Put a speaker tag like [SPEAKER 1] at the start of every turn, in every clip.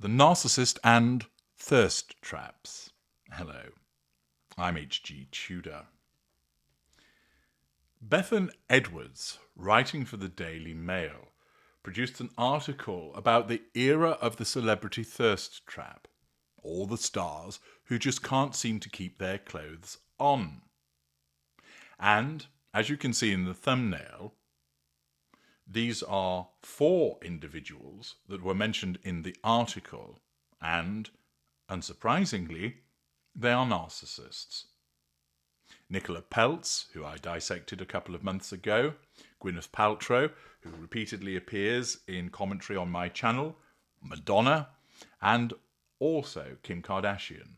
[SPEAKER 1] The Narcissist and Thirst Traps. Hello, I'm H.G. Tudor. Bethan Edwards, writing for the Daily Mail, produced an article about the era of the celebrity thirst trap. All the stars who just can't seem to keep their clothes on. And, as you can see in the thumbnail, these are 4 individuals that were mentioned in the article, and, unsurprisingly, they are narcissists. Nicola Peltz, who I dissected a couple of months ago, Gwyneth Paltrow, who repeatedly appears in commentary on my channel, Madonna, and also Kim Kardashian.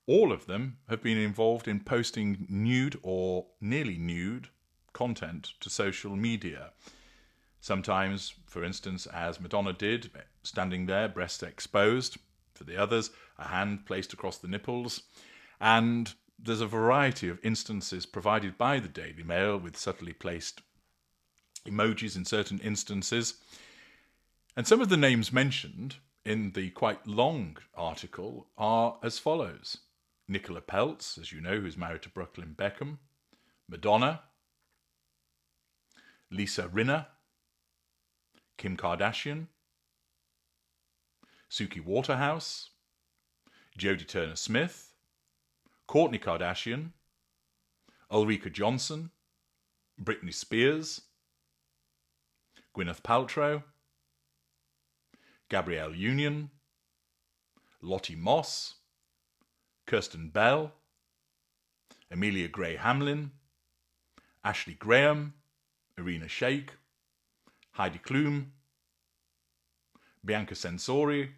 [SPEAKER 1] All of them have been involved in posting nude or nearly nude content to social media. Sometimes, for instance, as Madonna did, standing there, breast exposed. For the others, a hand placed across the nipples. And there's a variety of instances provided by the Daily Mail with subtly placed emojis in certain instances. And some of the names mentioned in the quite long article are as follows. Nicola Peltz, as you know, who's married to Brooklyn Beckham. Madonna. Lisa Rinna. Kim Kardashian. Suki Waterhouse. Jodie Turner-Smith. Kourtney Kardashian. Ulrika Johnson. Britney Spears. Gwyneth Paltrow. Gabrielle Union. Lottie Moss. Kirsten Bell. Amelia Gray Hamlin. Ashley Graham. Irina Shayk. Heidi Klum. Bianca Censori.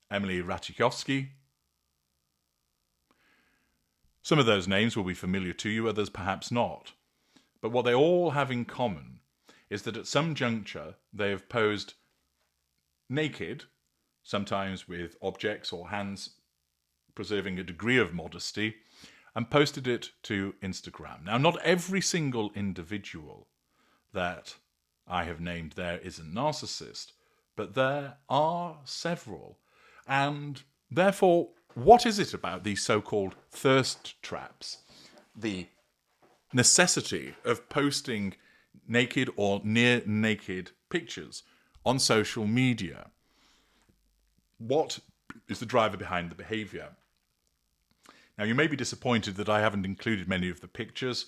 [SPEAKER 1] Emily Ratajkowski. Some of those names will be familiar to you, others perhaps not. But what they all have in common is that at some juncture they have posed naked, sometimes with objects or hands preserving a degree of modesty, and posted it to Instagram. Now, not every single individual that I have named there is a narcissist, but there are several. And therefore, what is it about these so-called thirst traps? The necessity of posting naked or near naked pictures on social media. What is the driver behind the behaviour? Now, you may be disappointed that I haven't included many of the pictures.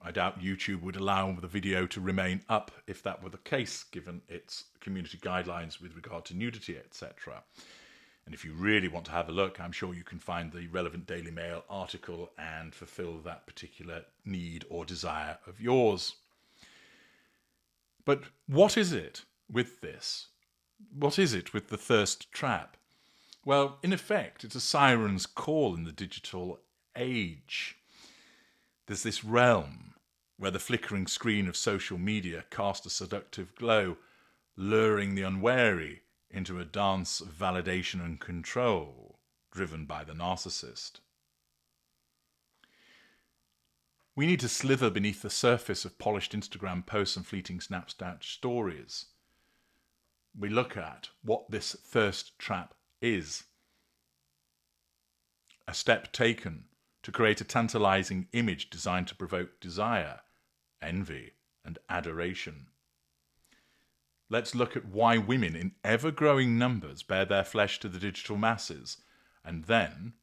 [SPEAKER 1] I doubt YouTube would allow the video to remain up if that were the case, given its community guidelines with regard to nudity, etc. And if you really want to have a look, I'm sure you can find the relevant Daily Mail article and fulfill that particular need or desire of yours. But what is it with this? What is it with the thirst trap? Well, in effect, it's a siren's call in the digital age. There's this realm where the flickering screen of social media casts a seductive glow, luring the unwary into a dance of validation and control, driven by the narcissist. We need to slither beneath the surface of polished Instagram posts and fleeting Snapchat stories. We look at what this thirst trap is. A step taken to create a tantalizing image designed to provoke desire, envy, and adoration. Let's look at why women in ever-growing numbers bare their flesh to the digital masses, and then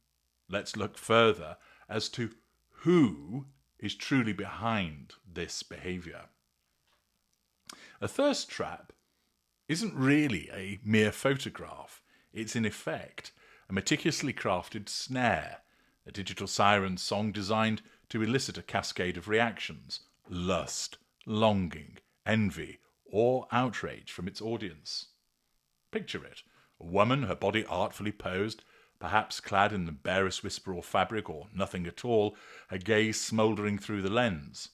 [SPEAKER 1] let's look further as to who is truly behind this behaviour. A thirst trap isn't really a mere photograph. It's in effect a meticulously crafted snare, a digital siren song designed to elicit a cascade of reactions: lust, longing, envy, or outrage from its audience. Picture it: a woman, her body artfully posed, perhaps clad in the barest whisper or fabric, or nothing at all, her gaze smouldering through the lens.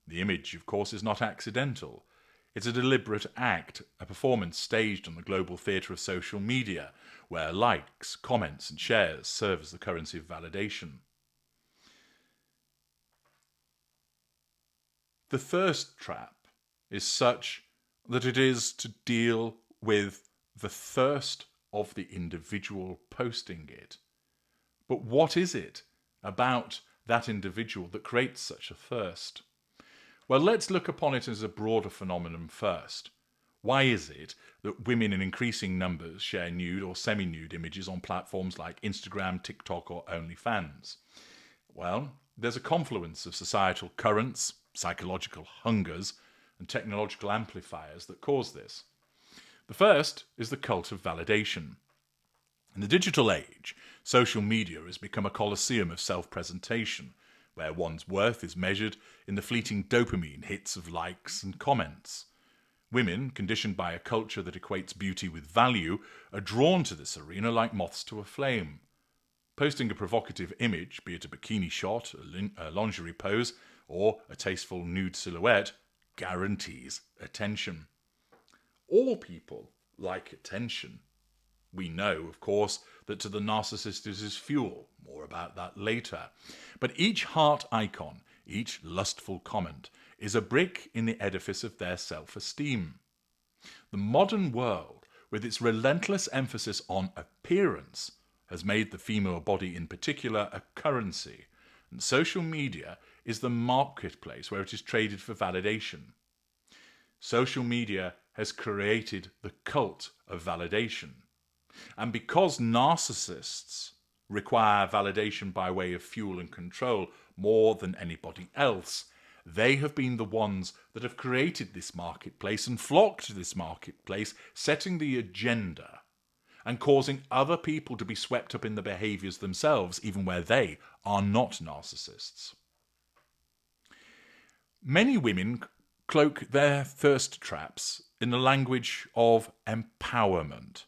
[SPEAKER 1] The image, of course, is not accidental. It's a deliberate act, a performance staged on the global theatre of social media, where likes, comments, and shares serve as the currency of validation. The thirst trap is such that it is to deal with the thirst of the individual posting it. But what is it about that individual that creates such a thirst? Well, let's look upon it as a broader phenomenon first. Why is it that women in increasing numbers share nude or semi-nude images on platforms like Instagram, TikTok, or OnlyFans? Well, there's a confluence of societal currents, psychological hungers, and technological amplifiers that cause this. The first is the cult of validation. In the digital age, social media has become a coliseum of self-presentation, where one's worth is measured in the fleeting dopamine hits of likes and comments. Women, conditioned by a culture that equates beauty with value, are drawn to this arena like moths to a flame. Posting a provocative image, be it a bikini shot, a lingerie pose, or a tasteful nude silhouette, guarantees attention. All people like attention. We know, of course, that to the narcissist it is fuel. More about that later. But each heart icon, each lustful comment, is a brick in the edifice of their self-esteem. The modern world, with its relentless emphasis on appearance, has made the female body in particular a currency, and social media is the marketplace where it is traded for validation. Social media has created the cult of validation. And because narcissists require validation by way of fuel and control more than anybody else, they have been the ones that have created this marketplace and flocked to this marketplace, setting the agenda and causing other people to be swept up in the behaviours themselves, even where they are not narcissists. Many women cloak their thirst traps in the language of empowerment.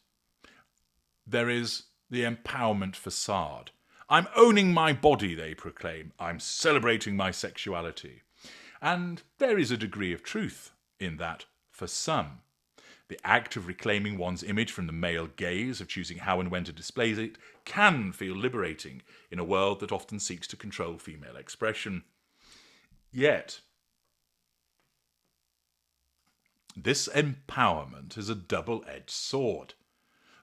[SPEAKER 1] There is the empowerment facade. I'm owning my body, they proclaim. I'm celebrating my sexuality. And there is a degree of truth in that for some. The act of reclaiming one's image from the male gaze, of choosing how and when to display it, can feel liberating in a world that often seeks to control female expression. Yet, this empowerment is a double-edged sword.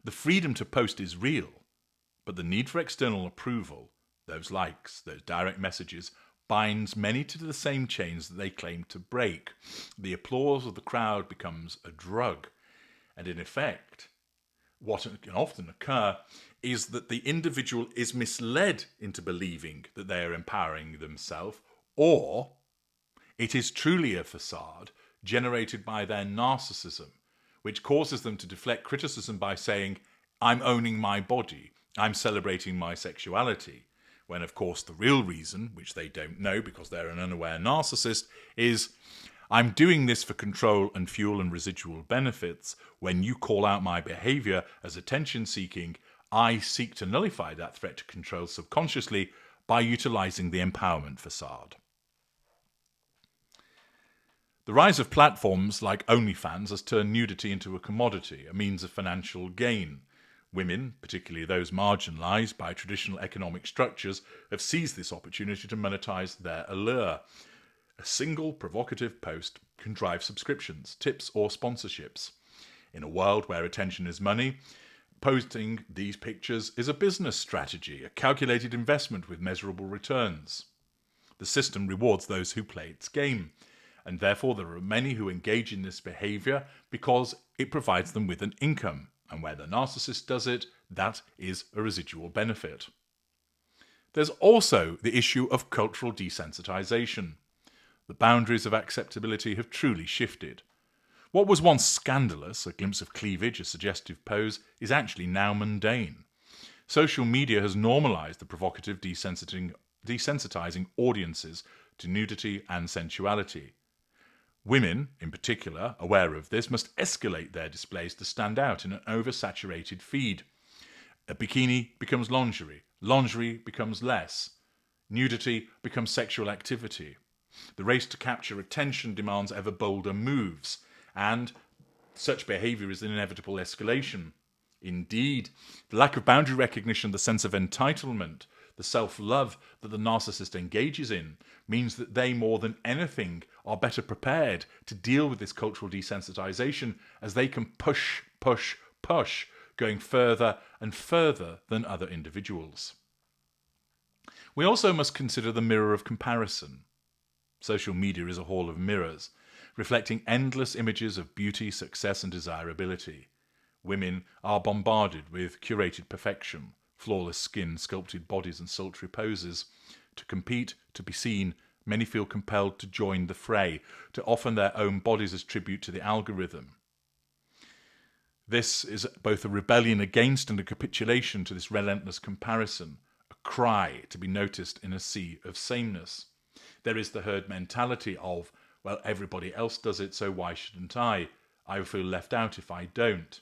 [SPEAKER 1] The freedom to post is real, but the need for external approval, those likes, those direct messages, binds many to the same chains that they claim to break. The applause of the crowd becomes a drug, and in effect, what can often occur is that the individual is misled into believing that they are empowering themselves, or it is truly a facade generated by their narcissism, which causes them to deflect criticism by saying, I'm owning my body, I'm celebrating my sexuality, when of course the real reason, which they don't know because they're an unaware narcissist, is I'm doing this for control and fuel and residual benefits. When you call out my behaviour as attention-seeking, I seek to nullify that threat to control subconsciously by utilising the empowerment facade. The rise of platforms like OnlyFans has turned nudity into a commodity, a means of financial gain. Women, particularly those marginalised by traditional economic structures, have seized this opportunity to monetize their allure. A single provocative post can drive subscriptions, tips, or sponsorships. In a world where attention is money, posting these pictures is a business strategy, a calculated investment with measurable returns. The system rewards those who play its game, and therefore there are many who engage in this behaviour because it provides them with an income, and where the narcissist does it, that is a residual benefit. There's also the issue of cultural desensitization. The boundaries of acceptability have truly shifted. What was once scandalous, a glimpse of cleavage, a suggestive pose, is actually now mundane. Social media has normalised the provocative desensitizing audiences to nudity and sensuality. Women, in particular, aware of this, must escalate their displays to stand out in an oversaturated feed. A bikini becomes lingerie. Lingerie becomes less. Nudity becomes sexual activity. The race to capture attention demands ever bolder moves, and such behaviour is an inevitable escalation. Indeed, the lack of boundary recognition, the sense of entitlement, the The self-love that the narcissist engages in means that they, more than anything, are better prepared to deal with this cultural desensitization, as they can push, going further and further than other individuals. We also must consider the mirror of comparison. Social media is a hall of mirrors, reflecting endless images of beauty, success, and desirability. Women are bombarded with curated perfection, flawless skin, sculpted bodies, and sultry poses. To compete, to be seen, many feel compelled to join the fray, to offer their own bodies as tribute to the algorithm. This is both a rebellion against and a capitulation to this relentless comparison, a cry to be noticed in a sea of sameness. There is the herd mentality of, well, everybody else does it, so why shouldn't I? I will feel left out if I don't.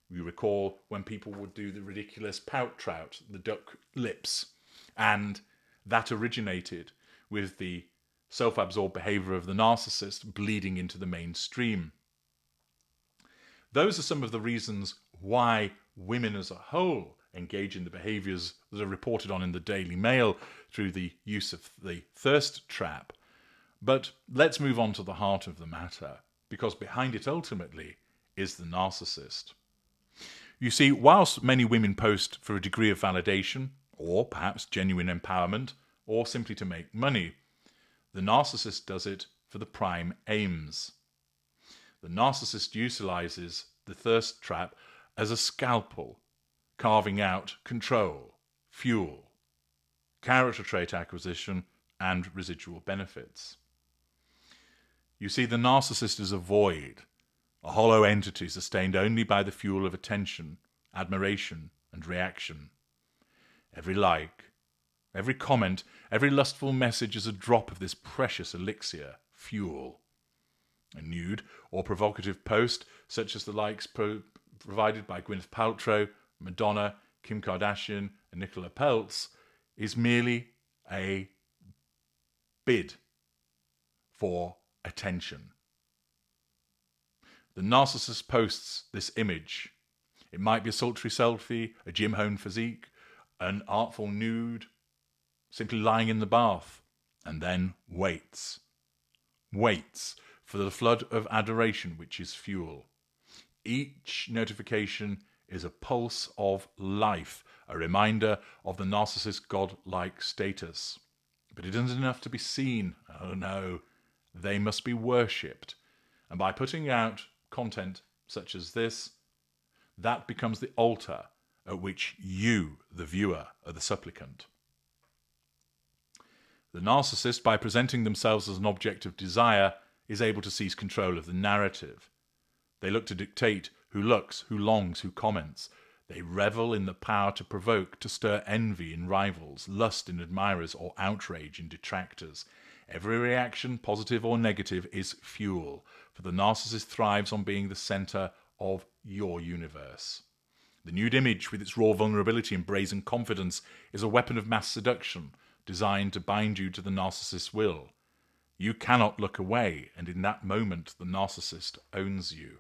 [SPEAKER 1] You recall when people would do the ridiculous pout trout, the duck lips, and that originated with the self-absorbed behavior of the narcissist bleeding into the mainstream. Those are some of the reasons why women as a whole engage in the behaviors that are reported on in the Daily Mail through the use of the thirst trap. But let's move on to the heart of the matter, because behind it ultimately is the narcissist. You see, whilst many women post for a degree of validation, or perhaps genuine empowerment, or simply to make money, the narcissist does it for the prime aims. The narcissist utilizes the thirst trap as a scalpel, carving out control, fuel, character trait acquisition, and residual benefits. You see, the narcissist is a void, a hollow entity sustained only by the fuel of attention, admiration, and reaction. Every like, every comment, every lustful message is a drop of this precious elixir, fuel. A nude or provocative post, such as the likes provided by Gwyneth Paltrow, Madonna, Kim Kardashian, and Nicola Peltz, is merely a bid for attention. The narcissist posts this image. It might be a sultry selfie, a gym home physique, an artful nude, simply lying in the bath, and then waits for the flood of adoration which is fuel. Each notification is a pulse of life, a reminder of the narcissist's godlike status. But it isn't enough to be seen. Oh no, they must be worshipped. And by putting out content such as this, that becomes the altar at which you, the viewer, are the supplicant. The narcissist, by presenting themselves as an object of desire, is able to seize control of the narrative. They look to dictate who looks, who longs, who comments. They revel in the power to provoke, to stir envy in rivals, lust in admirers, or outrage in detractors. Every reaction, positive or negative, is fuel, for the narcissist thrives on being the center of your universe. The nude image, with its raw vulnerability and brazen confidence, is a weapon of mass seduction, designed to bind you to the narcissist's will. You cannot look away, and in that moment the narcissist owns you.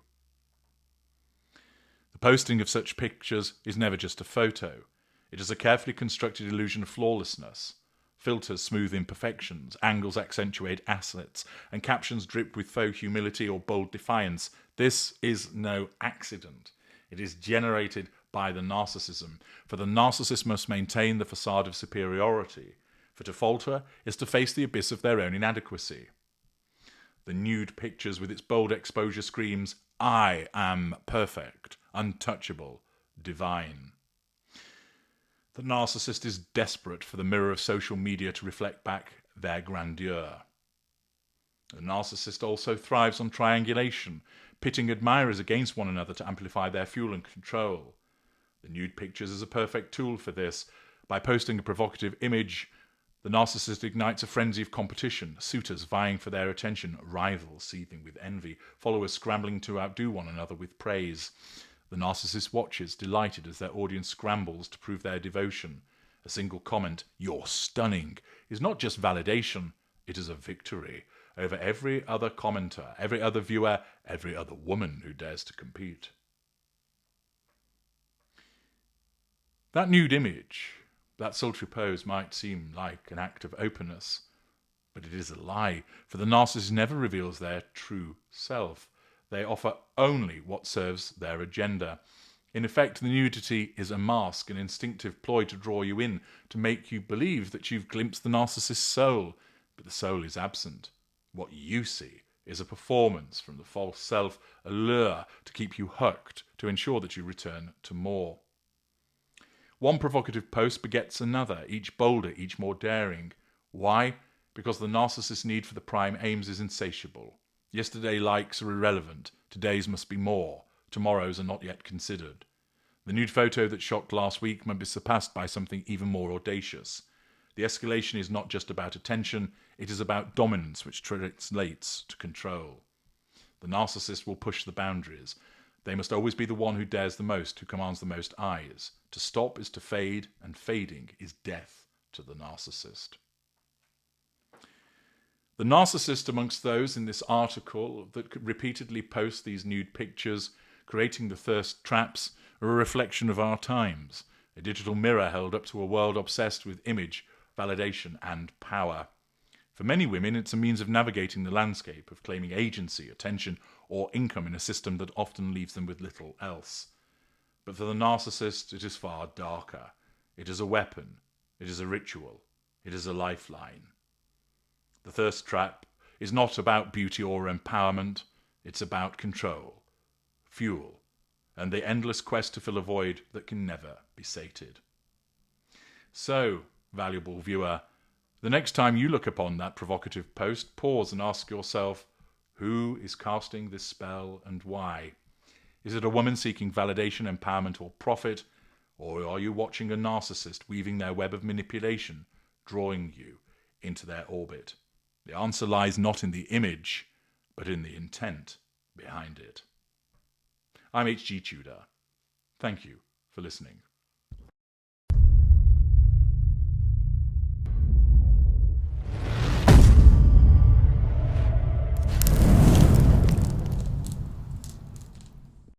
[SPEAKER 1] The posting of such pictures is never just a photo. It is a carefully constructed illusion of flawlessness. Filters smooth imperfections, angles accentuate assets, and captions drip with faux humility or bold defiance. This is no accident. It is generated by the narcissism, for the narcissist must maintain the facade of superiority, for to falter is to face the abyss of their own inadequacy. The nude pictures with its bold exposure screams, "I am perfect, untouchable, divine." The narcissist is desperate for the mirror of social media to reflect back their grandeur. The narcissist also thrives on triangulation, pitting admirers against one another to amplify their fuel and control. The nude pictures is a perfect tool for this. By posting a provocative image, the narcissist ignites a frenzy of competition, suitors vying for their attention, rivals seething with envy, followers scrambling to outdo one another with praise. The narcissist watches, delighted as their audience scrambles to prove their devotion. A single comment, "You're stunning," is not just validation, it is a victory over every other commenter, every other viewer, every other woman who dares to compete. That nude image, That sultry pose might seem like an act of openness, but it is a lie, for the narcissist never reveals their true self. They offer only what serves their agenda. In effect, the nudity is a mask, an instinctive ploy to draw you in, to make you believe that you've glimpsed the narcissist's soul, but the soul is absent. What you see is a performance from the false self, a lure to keep you hooked, to ensure that you return to more. One provocative post begets another, each bolder, each more daring. Why? Because the narcissist's need for the prime aims is insatiable. Yesterday likes are irrelevant, today's must be more, tomorrow's are not yet considered. The nude photo that shocked last week might be surpassed by something even more audacious. The escalation is not just about attention, it is about dominance, which translates to control. The narcissist will push the boundaries. They must always be the one who dares the most, who commands the most eyes. To stop is to fade, and fading is death to the narcissist. The narcissist amongst those in this article that repeatedly post these nude pictures, creating the thirst traps, are a reflection of our times, a digital mirror held up to a world obsessed with image, validation, and power. For many women, it's a means of navigating the landscape, of claiming agency, attention, or income in a system that often leaves them with little else. But for the narcissist, it is far darker. It is a weapon. It is a ritual. It is a lifeline. The thirst trap is not about beauty or empowerment. It's about control, fuel, and the endless quest to fill a void that can never be sated. So, valuable viewer, the next time you look upon that provocative post, pause and ask yourself, who is casting this spell and why? Is it a woman seeking validation, empowerment, or profit? Or are you watching a narcissist weaving their web of manipulation, drawing you into their orbit? The answer lies not in the image, but in the intent behind it. I'm H.G. Tudor. Thank you for listening.